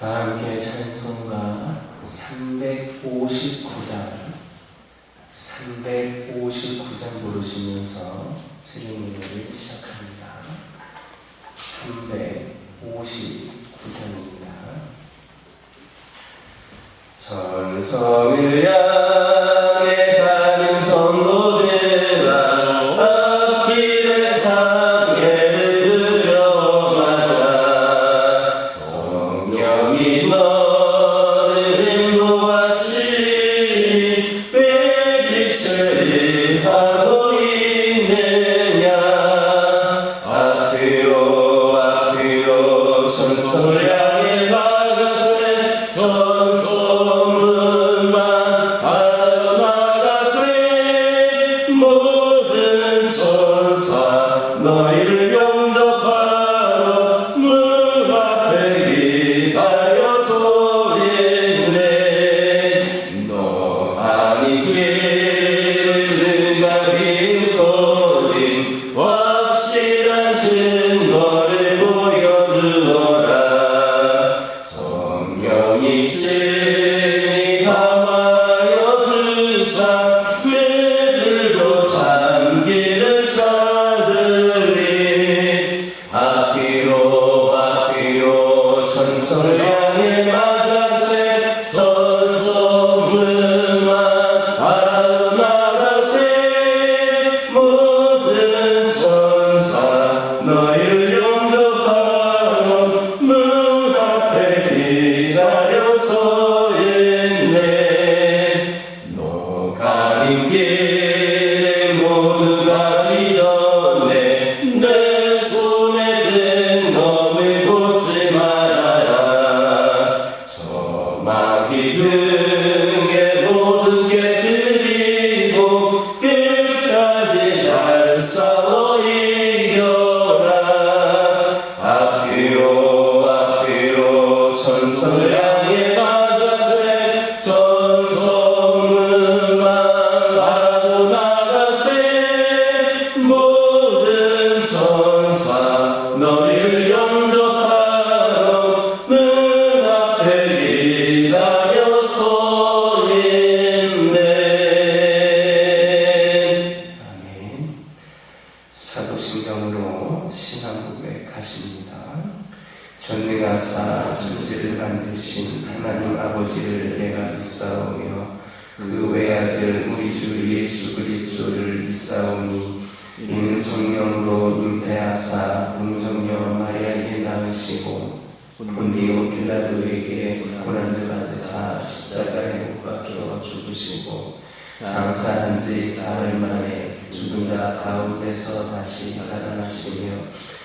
다 함께 찬송가 359장 부르시면서 새벽 예배를 시작합니다. 359장입니다. 전성을 향해 가는 성도들아, 앞길에 장애를 들여마라. 성령이 너를 인도하시니 왜 지체를 하고 있느냐. 앞으로 전성을 향해 나가세. 전성문만 알아나가세. 모든 천사 너희를 영접하러 문 앞에 기다려서 있네. 너 아니 길을 가린 거린 확실한 증거를 보여주어라. 성령이 진리 담아여 주사 그들도 참기를 찾으리. 앞으로 전성을 향해 나가세. 전성문만 알아나가세. 모든 천사 너희를 영접하러 문 앞에 기다려서 있네. 너 가는 길 모두 가기 전에 내 손에 든 검을 꽂지 말아라. 저마귀 등에 모든 깨뜨리고 끝까지 잘 싸워 이겨라. 앞으로 전성을 향해 나가세. 전성문만 바라고 나가세. 모든 천사 너희를 영접하러 문 앞에 기다려서 있네. 아멘. 사도신경으로 신앙 고백하십니다. 전능하사 천지를 만드신 하나님 아버지를 내가 믿사오며 그 외아들 우리 주 예수 그리스도를 믿사오니 이는 성령으로 잉태하사 동정녀 마리아에게 낳으시고 본디오 빌라도에게 고난을 받으사 십자가에 못 박혀 죽으시고 장사한 지 사흘 만에 죽은 자 가운데서 다시 살아나시며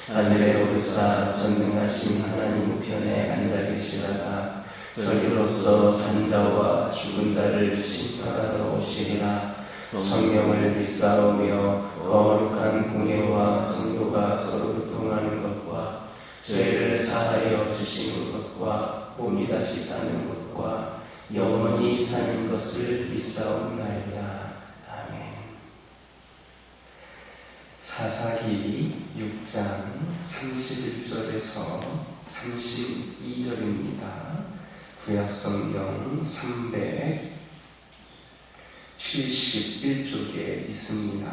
하늘에 오르사 전능하신 하나님 우편에 앉아 계시다가 저리로서 산자와 죽은 자를 심판하러 오시리라. 성령을 믿사오며 거룩한 공예와 성도가 서로 교통하는 것과 죄를 사하여 주시는 것과 몸이 다시 사는 것과 영원히 사는 것을 믿사옵나이다. 아멘. 사사기 6장 31절에서 32절입니다. 구약성경 371쪽에 있습니다.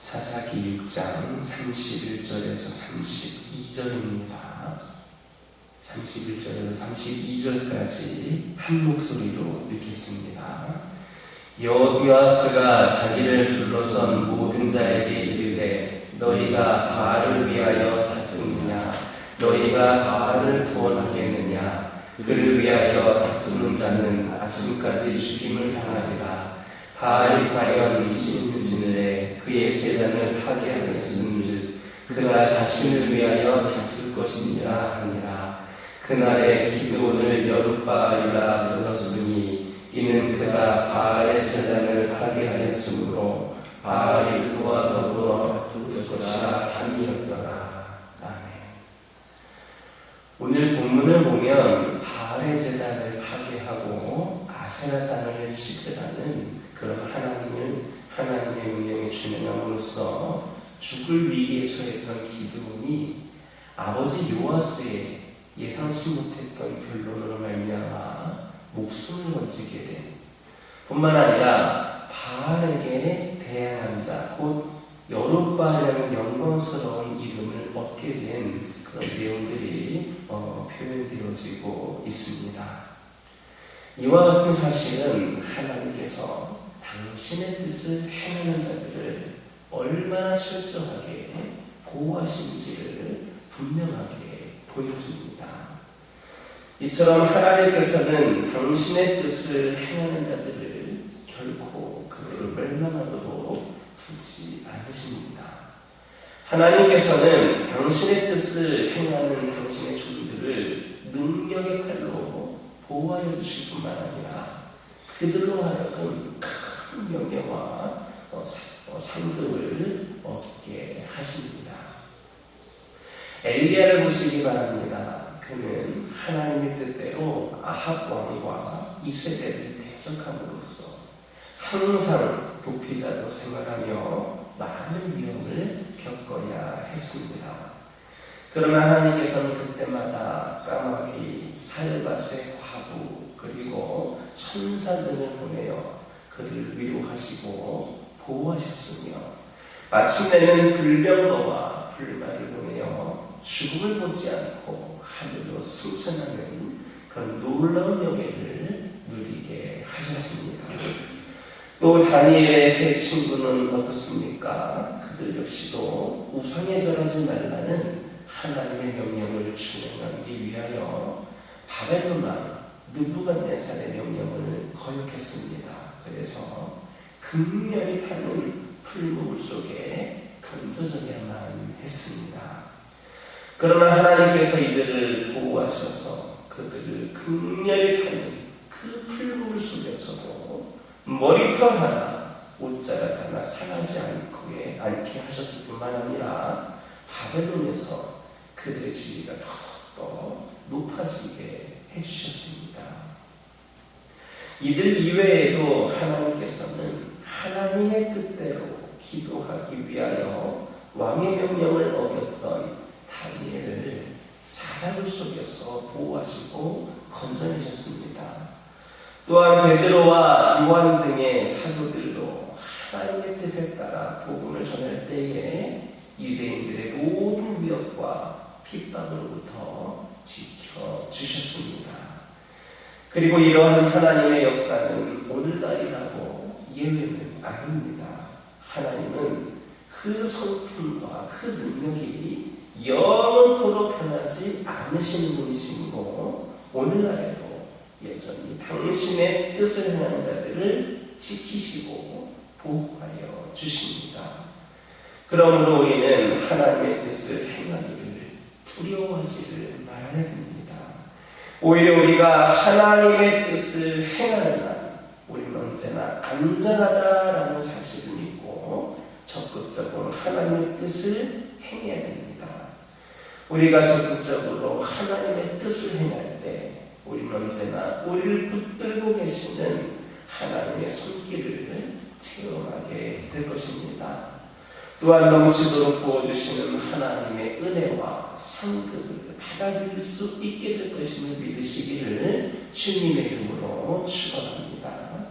사사기 6장 31절에서 32절입니다. 31절에서 32절까지 한 목소리로 읽겠습니다. 여호와스가 자기를 둘러선 모든 자에게 이르되 너희가 바알을 위하여 다투느냐. 너희가 바알을 구원하겠느냐. 그를 위하여 다투는 자는 아침까지 죽임을 당하리라. 바알이 과연 무엇인지를 그의 제단을 파괴하였은즉 그가 자신을 위하여 다툴 것이니라 하니라. 그날에 기드온을 여룻바알이라 불렀으니 이는 그가 바알의 제단을 파괴하였으므로 바알이 그와 더불어 다툴 것이라 함이었더라. 아멘. 오늘 본문을 보면 바알의 제단을 파괴하고 아세라단을 시들하는 그런 하나님의 운명에 준행함으로써 죽을 위기에 처했던 기드온이 아버지 요아스의 예상치 못했던 변론으로 말미암아 목숨을 건지게 된, 뿐만 아니라 바알에게 대항한 자, 곧 여룻바알이라는 영광스러운 이름을 얻게 된 그런 내용들이 표현되어지고 있습니다. 이와 같은 사실은 하나님께서 당신의 뜻을 행하는 자들을 얼마나 철저하게 보호하시는지를 분명하게 보여줍니다. 이처럼 하나님께서는 당신의 뜻을 행하는 자들을 결코 그들을 멸망하도록 두지 않으십니다. 하나님께서는 당신의 뜻을 행하는 당신의 종들을 능력의 팔로 보호하여 주실 뿐만 아니라 그들로 하여금 큰 명예와 상급을 얻게 하십니다. 엘리야를 보시기 바랍니다. 그는 하나님의 뜻대로 아합 왕과 이스라엘을 대적함으로써 항상 도피자로 생활하며 많은 위험을 겪어야 했습니다. 그러나 하나님께서는 그때마다 까마귀, 살밧의 과부, 그리고 천사 등을 보내어 그를 위로하시고 보호하셨으며 마침내는 불병거와 불말을 보내어 죽음을 보지 않고 하늘로 승천하는 그런 놀라운 명예를 누리게 하셨습니다. 또 다니엘의 세 친구는 어떻습니까? 그들 역시도 우상에 절하지 말라는 하나님의 명령을 준행하기 위하여 바벨론 왕 느부갓네살의 명령을 거역했습니다. 그래서 극렬히 타는 풀무불 속에 던져져야만 했습니다. 그러나 하나님께서 이들을 보호하셔서 그들을 극렬히 타는 그 풀무불 속에서도 머리털 하나, 옷자락 하나 상하지 않게 하셨을 뿐만 아니라 바벨론에서 그들의 지위가 더욱더 높아지게 해주셨습니다. 이들 이외에도 하나님께서는 하나님의 뜻대로 기도하기 위하여 왕의 명령을 어겼던 다니엘을 사자굴 속에서 보호하시고 건져내셨습니다. 또한 베드로와 요한 등의 사도들도 하나님의 뜻에 따라 복음을 전할 때에 유대인들의 모든 위협과 핍박으로부터 지켜주셨습니다. 그리고 이러한 하나님의 역사는 오늘날이라고 예외는 아닙니다. 하나님은 그 성품과 그 능력이 영원토록 변하지 않으시는 분이시고 오늘날에도 여전히 당신의 뜻을 행하는 자들을 지키시고 보호하여 주십니다. 그러므로 우리는 하나님의 뜻을 행하기를 두려워하지를 말아야 됩니다. 오히려 우리가 하나님의 뜻을 행하는 한 우리는 언제나 안전하다라는 사실을 믿고 적극적으로 하나님의 뜻을 행해야 됩니다. 우리가 적극적으로 하나님의 뜻을 행할 때 우리는 언제나 우리를 붙들고 계시는 하나님의 손길을 체험하게 될 것입니다. 또한 넘치도록 부어주시는 하나님의 은혜와 상급을 받아들일 수 있게 될 것임을 믿으시기를 주님의 이름으로 축원합니다.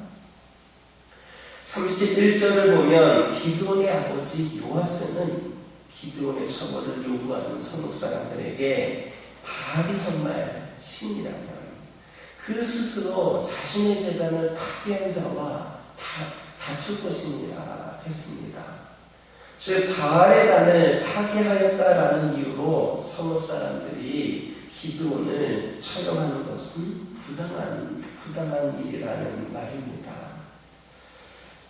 31절을 보면 기드온의 아버지 요아스는 기드온의 처벌을 요구하는 선국 사람들에게 바알이 정말 신이라면 그 스스로 자신의 재단을 파괴한 자와 다툴 것입니다 했습니다. 즉 바알의 단을 파괴하였다라는 이유로 성읍 사람들이 기드온을 처형하는 것은 부당한 일이라는 말입니다.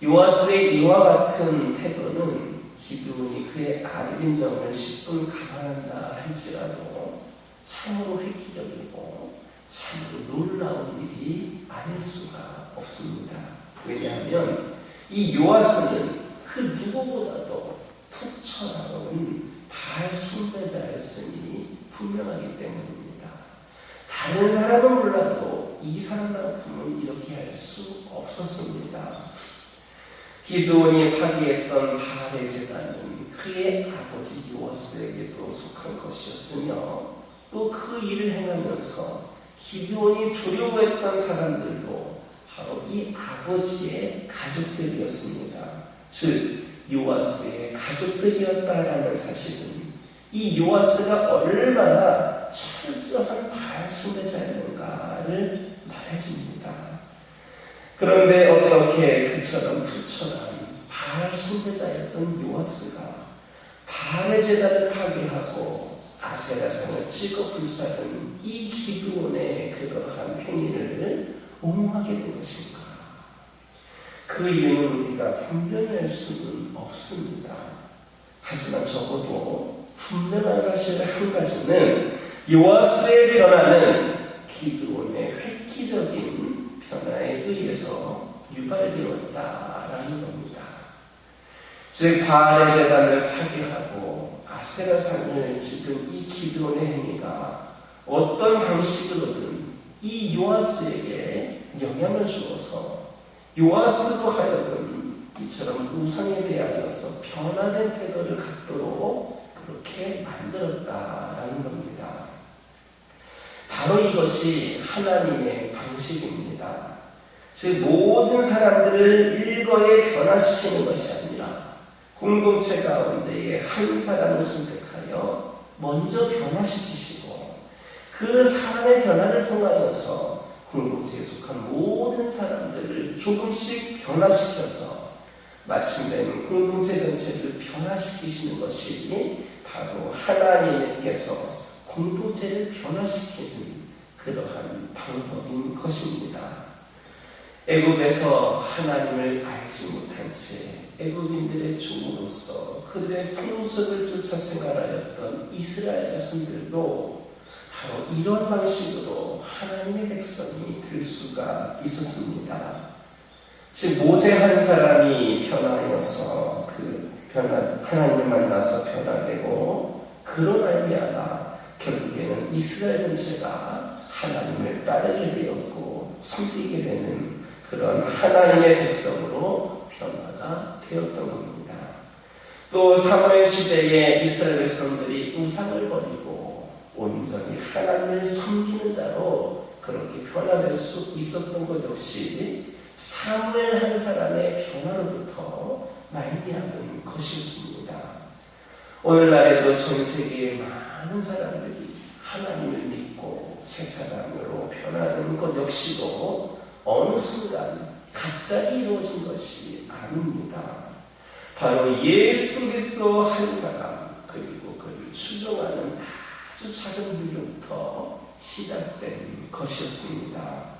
요아스의 이와 같은 태도는 기드온이 그의 아들인 점을 10분 감안한다 할지라도 참으로 획기적이고 참으로 놀라운 일이 아닐 수가 없습니다. 왜냐하면 이 요아스는 그 누구보다도 툭 쳐나온 바알 숭배자였으니 분명하기 때문입니다. 다른 사람은 몰라도 이 사람만큼은 이렇게 할 수 없었습니다. 기드온이 파괴했던 바알의 제단은 그의 아버지 요아스에게도 속한 것이었으며 또 그 일을 행하면서 기드온이 두려워했던 사람들도 바로 이 아버지의 가족들이었습니다. 즉 요아스의 가족들이었다라는 사실은 이 요아스가 얼마나 철저한 바알 숭배자였는가를 말해줍니다. 그런데 어떻게 그처럼 부처럼 바알 숭배자였던 요아스가 바알의 제단을 파괴하고 아세라상을 찍어 불사른 이 기드온의 그러한 행위를 옹호하게 된 것인가? 그 이유는 우리가 분명히 알 수는 없습니다. 하지만 적어도 분명한 사실 한 가지는 요아스의 변화는 기드온의 획기적인 변화에 의해서 유발되었다라는 겁니다. 즉 바알의 제단을 파괴하고 아세라상을 찍은 이 기드온의 행위가 어떤 방식으로든 이 요아스에게 영향을 주어서 요아스로 하여금 이처럼 우상에 대하여서 변화된 태도를 갖도록 그렇게 만들었다라는 겁니다. 바로 이것이 하나님의 방식입니다. 즉 모든 사람들을 일거에 변화시키는 것이 아니라 공동체 가운데에 한 사람을 선택하여 먼저 변화시키시고 그 사람의 변화를 통하여서 공동체에 속한 모든 사람들을 조금씩 변화시켜서 마침내는 공동체 전체를 변화시키시는 것이 바로 하나님께서 공동체를 변화시키는 그러한 방법인 것입니다. 애굽에서 하나님을 알지 못한 채 애굽인들의 종으로서 그들의 풍습을 쫓아 생활하였던 이스라엘 자손들도 바로 이런 방식으로 하나님의 백성이 될 수가 있었습니다. 즉 모세 한 사람이 변화하여서 하나님을 만나서 변화되고 그로 말미암아 결국에는 이스라엘 전체가 하나님을 따르게 되었고 섬기게 되는 그런 하나님의 백성으로 변화가 되었던 겁니다. 또 사무엘 시대에 이스라엘 백성들이 우상을 버리고 온전히 하나님을 섬기는 자로 그렇게 변화될 수 있었던 것 역시 사무엘 한 사람의 변화로부터 말미암은 것이었습니다. 오늘날에도 전 세계의 많은 사람들이 하나님을 믿고 새 사람으로 변화되는 것 역시도 어느 순간 갑자기 이루어진 것이 아닙니다. 바로 예수 그리스도 한 사람 그리고 그를 추종하는 아주 작은 부류부터 시작된 것이었습니다.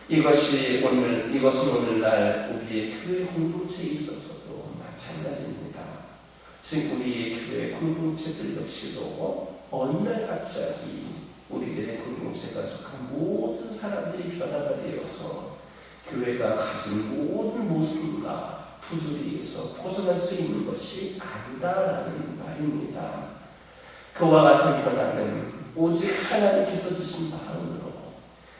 이것은 오늘날 우리의 교회 공동체에 있어서도 마찬가지입니다. 즉 우리의 교회 공동체들 역시도 어느 날 갑자기 우리들의 공동체가 속한 모든 사람들이 변화가 되어서 교회가 가진 모든 모습과 부조리에서 벗어날 수 있는 것이 아니다라는 말입니다. 그와 같은 변화는 오직 하나님께서 주신 마음으로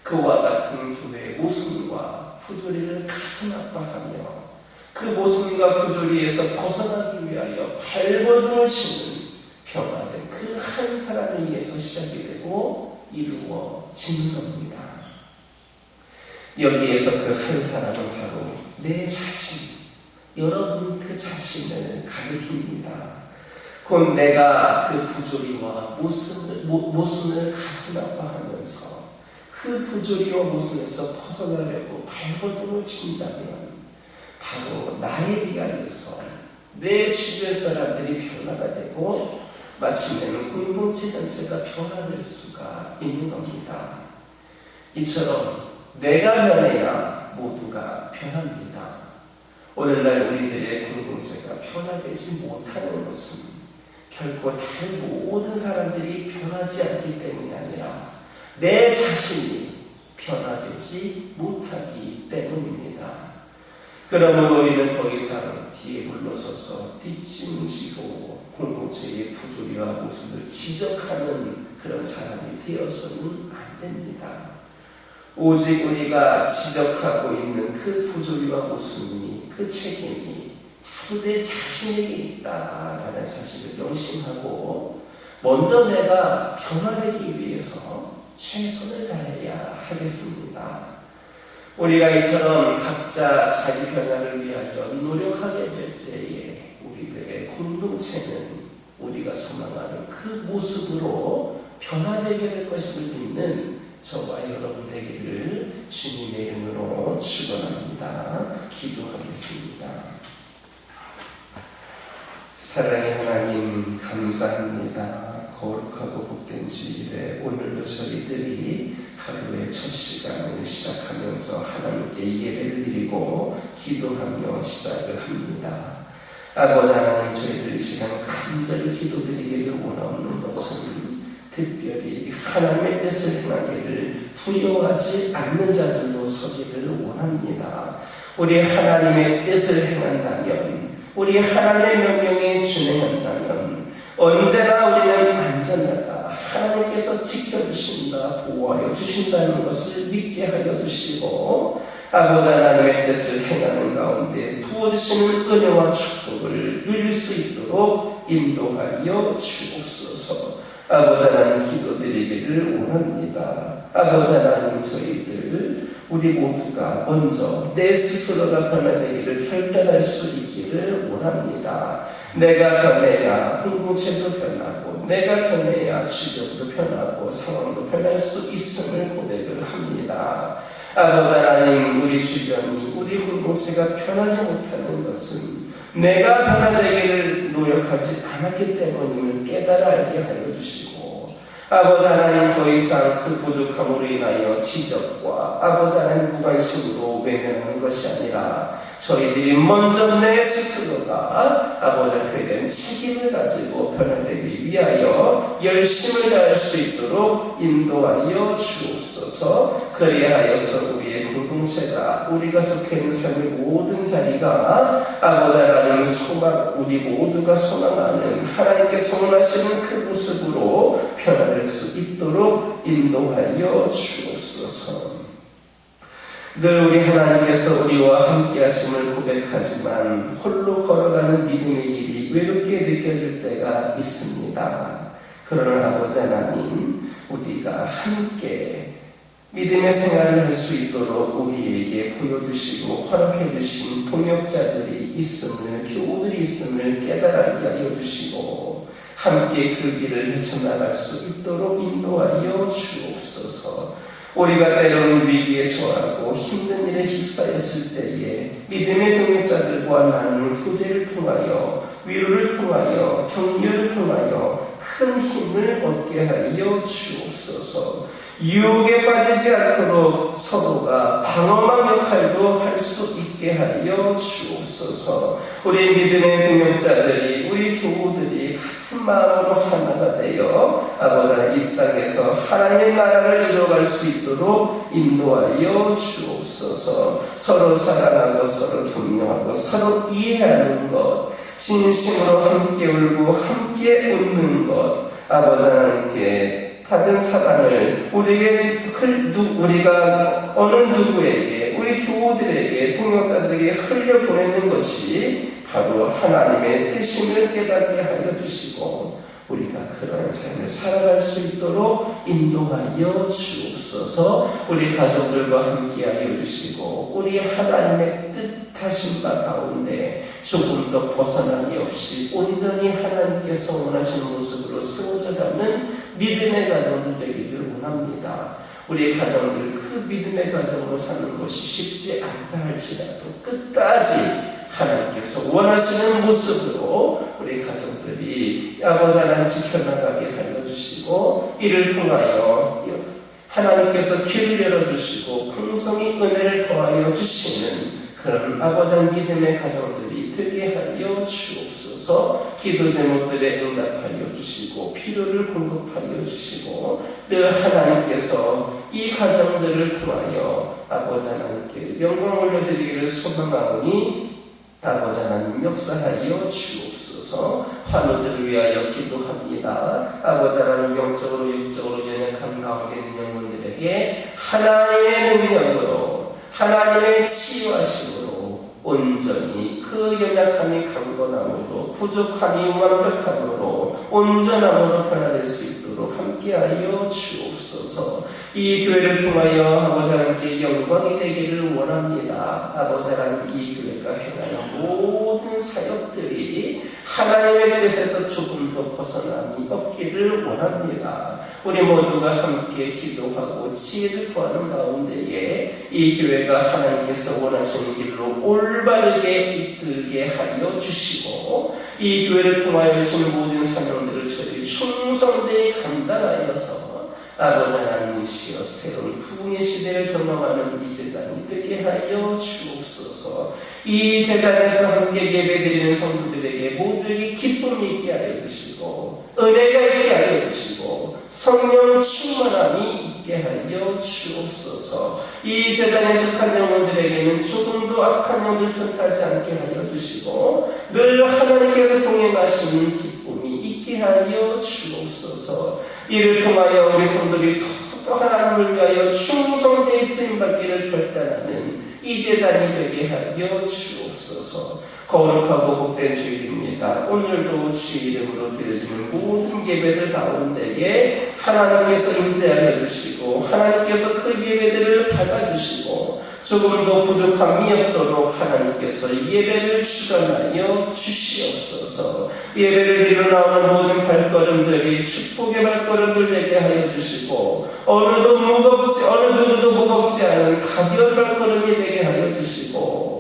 그와 같은 교회의 모습과 부조리를 가슴 아파하며 그 모습과 부조리에서 벗어나기 위하여 발버둥을 치는 변화된 그 한 사람에 의해서 시작이 되고 이루어지는 겁니다. 여기에서 그 한 사람은 바로 내 자신, 여러분 그 자신을 가리킵니다. 곧 내가 그 부조리와 모순을 가슴 아파하면서 그 부조리와 모순에서 벗어나려고 발버둥을 친다면 바로 나에 의하여서 내 주변 사람들이 변화가 되고 마침내는 공동체 전체가 변화될 수가 있는 겁니다. 이처럼 내가 변해야 모두가 변합니다. 오늘날 우리들의 공동체가 변화되지 못하는 것은 결코 다른 모든 사람들이 변하지 않기 때문이 아니라 내 자신이 변화되지 못하기 때문입니다. 그러므로 우리는 더 이상 뒤에 물러서서 뒷짐지고 공동체의 부조리와 모습을 지적하는 그런 사람이 되어서는 안 됩니다. 오직 우리가 지적하고 있는 그 부조리와 모습이 그 책임이 바로 내 자신에게 있다라는 사실을 명심하고 먼저 내가 변화되기 위해서 최선을 다해야 하겠습니다. 우리가 이처럼 각자 자기 변화를 위하여 노력하게 될 때에 우리들의 공동체는 우리가 소망하는 그 모습으로 변화되게 될 것임을 믿는 저와 여러분 되기를 주님의 이름으로 축원합니다. 기도하겠습니다. 사랑의 하나님 감사합니다. 거룩하고 복된 주일에 오늘도 저희들이 하루의 첫 시간을 시작하면서 하나님께 예배를 드리고 기도하며 시작을 합니다. 아버지 하나님, 저희들 이 시간 간절히 기도드리기를 원하는 것은 특별히 하나님의 뜻을 행하기를 두려워하지 않는 자들로 서기를 원합니다. 우리 하나님의 뜻을 행한다면, 우리 하나님의 명령에 준행한다면 언제나 우리는 안전하다, 하나님께서 지켜주신다, 보호하여 주신다는 것을 믿게 하여 주시고, 아버지 하나님의 뜻을 행하는 가운데 부어주시는 은혜와 축복을 누릴 수 있도록 인도하여 주옵소서. 아버지 하나님, 기도드리기를 원합니다. 아버지 하나님, 저희들 우리 모두가 먼저 내 스스로가 변화되기를 결단할 수 있기를 원합니다. 내가 변해야 공동체도 변하고, 내가 변해야 주변도 변하고 상황도 변할 수 있음을 고백을 합니다. 아버지 하나님, 우리 주변이, 우리 공동체가 변하지 못하는 것은 내가 변화되기를 노력하지 않았기 때문임을 깨달아 알게 하여 주시고, 아버지 하나님, 더 이상 그 부족함으로 인하여 지적과 아버지 하나님 무관심으로 외면하는 것이 아니라 저희들이 먼저 내 스스로가 아버지 하나님에 대한 책임을 가지고 변화되기 위하여 열심을 다할 수 있도록 인도하여 주옵소서. 그리하여서 우리의 공동체가, 우리가 속해 있는 삶의 모든 자리가 아버지 하나님 소망, 우리 모두가 소망하는 하나님께서 원하시는 그 모습으로 변화될 수 있도록 인도하여 주옵소서. 늘 우리 하나님께서 우리와 함께 하심을 고백하지만 홀로 걸어가는 믿음의 일이 외롭게 느껴질 때가 있습니다. 그러나 아버지 하나님, 우리가 함께 믿음의 생활을 할 수 있도록 우리에게 보여주시고 허락해 주신 동역자들이 있음을, 교우들이 있음을 깨달게 하여 주시고 함께 그 길을 헤쳐나갈 수 있도록 인도하여 주옵소서. 우리가 때로는 위기에 처하고 힘든 일에 휩싸였을 때에 믿음의 동역자들과 나누는 후제를 통하여, 위로를 통하여, 격려를 통하여 큰 힘을 얻게 하여 주옵소서. 유혹에 빠지지 않도록 서로가 방어막 역할도 할 수 있게 하여 주옵소서. 우리 믿음의 동역자들이, 우리 교우들이 같은 마음으로 하나가 되어 아버지 이 땅에서 하나님의 나라를 이뤄갈 수 있도록 인도하여 주옵소서. 서로 사랑하고 서로 격려하고 서로 이해하는 것, 진심으로 함께 울고 함께 웃는 것, 아버지 하나님께 받은 사랑을 우리가 어느 누구에게, 우리 교우들에게, 동역자들에게 흘려보내는 것이 바로 하나님의 뜻임을 깨닫게 하여 주시고 우리가 그런 삶을 살아갈 수 있도록 인도하여 주옵소서. 우리 가족들과 함께 하여 주시고 우리 하나님의 뜻하신 바 가운데 조금 더 벗어남이 없이 온전히 하나님께서 원하시는 모습으로 세워져가는 믿음의 가정들 되기를 원합니다. 우리 가정들 그 믿음의 가정으로 사는 것이 쉽지 않다 할지라도 끝까지 하나님께서 원하시는 모습으로 우리 가정들이 아버지 하나님 지켜나가게 하여 주시고 이를 통하여 하나님께서 길을 열어주시고 풍성히 은혜를 더하여 주시는 그런 아버지 하나님 믿음의 가정들이 되게 하여 주옵소서. 기도 제목들에 응답하여 주시고 필요를 공급하여 주시고 늘 하나님께서 이 가정들을 통하여 아버지 하나님께 영광 올려드리기를 소망하오니 아버지 하나님 역사하여 주옵소서. 환우들을 위하여 기도합니다. 아버지 하나님 영적으로 육적으로 연약한 가운데 있는 영혼들에게 하나님의 능력으로 하나님의 치유하심으로 온전히 그 그 연약함이 강건함으로 부족함이 완벽함으로 온전함으로 변화될 수 있도록 함께하여 주옵소서. 이 교회를 통하여 아버지 하나님께 영광이 되기를 원합니다. 아버지 하나님, 이 교회가 행하는 모든 사역들이 하나님의 뜻에서 조금 더 벗어남이 없기를 원합니다. 우리 모두가 함께 기도하고 지혜를 구하는 가운데에 이 교회가 하나님께서 원하시는 길로 올바르게 이끌게 하여 주시고, 이 교회를 통하여 주신 모든 사명들을 저희 충성되이 감당하여서 아버지 하나님이시여 새로운 부흥의 시대를 경험하는 이 제단이 되게 하여 주옵소서. 이 제단에서 함께 예배드리는 성도들에게 모두에게 기쁨이 있게 하여 주시고, 은혜가 있게 하여 주시고, 성령 충만함이 있게 하여 주옵소서. 이 제단에 속한 영혼들에게는 조금도 악한 영을 틈타지 않게 하여 주시고, 늘 하나님께서 동행하시는 기쁨이 있게 하여 주옵소서. 이를 통하여 우리 성도들이 더 하나님을 위하여 충성되이 쓰임받기를 결단하는 이 제단이 되게 하여 주옵소서. 거룩하고 복된 주일입니다. 오늘도 주의 이름으로 드려지는 모든 예배들 가운데에 하나님께서 임재하여 주시고, 하나님께서 그 예배들을 받아주시고, 조금도 부족함이 없도록 하나님께서 예배를 주관하여 주시옵소서. 예배를 이루 나오는 모든 발걸음들이 축복의 발걸음들 되게 하여 주시고, 어느 누구도 무겁지 않은 가벼운 발걸음이 되게 하여 주시고,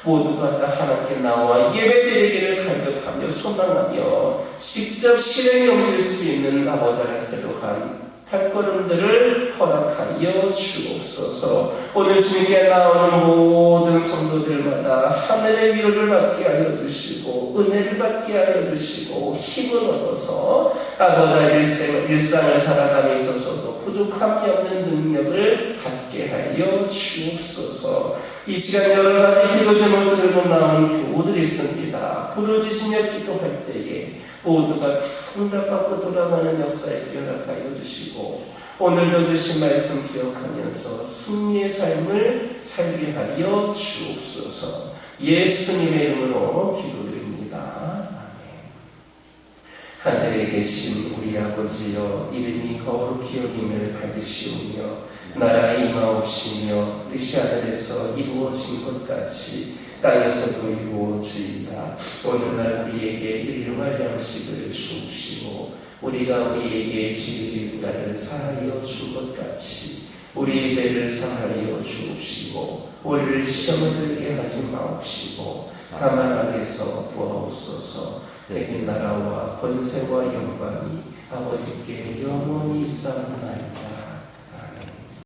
모두가 다 하나님께 나와 예배드리기를 간격하며 소망하며 직접 실행에 옮길 수 있는 아버지의 그러한 발걸음들을 허락하여 주옵소서. 오늘 주님께 나오는 모든 성도들마다 하늘의 위로를 받게 하여 주시고, 은혜를 받게 하여 주시고, 힘을 얻어서 아버지의 일상을 살아감에 있어서도 부족함이 없는 능력을 갖게 하여 주옵소서. 이 시간 여러 가지 기도 제목을 들고 나온 교우들이 있습니다. 부르짖으며 기도할 때에 모두가 응답받고 돌아가는 역사에 기억하여 주시고, 오늘도 주신 말씀 기억하면서 승리의 삶을 살게 하여 주옵소서. 예수님의 이름으로 기도드립니다. 아멘. 하늘에 계신 우리 아버지여, 이름이 거룩히 여김을 받으시오며 나라의 임하옵시며 뜻이 하늘에서 이루어진 것 같이 땅에서도 이루어지이다. 오늘날 우리에게 일용할 양식을 주옵시고, 우리가 우리에게 죄 지은 자를 사하여 준 것 같이 우리의 죄를 사하여 주옵시고, 우리를 시험에 들게 하지 마옵시고, 다만 악에서 구하옵소서. 대개 나라와 권세와 영광이 아버지께 영원히 있사옵나이다.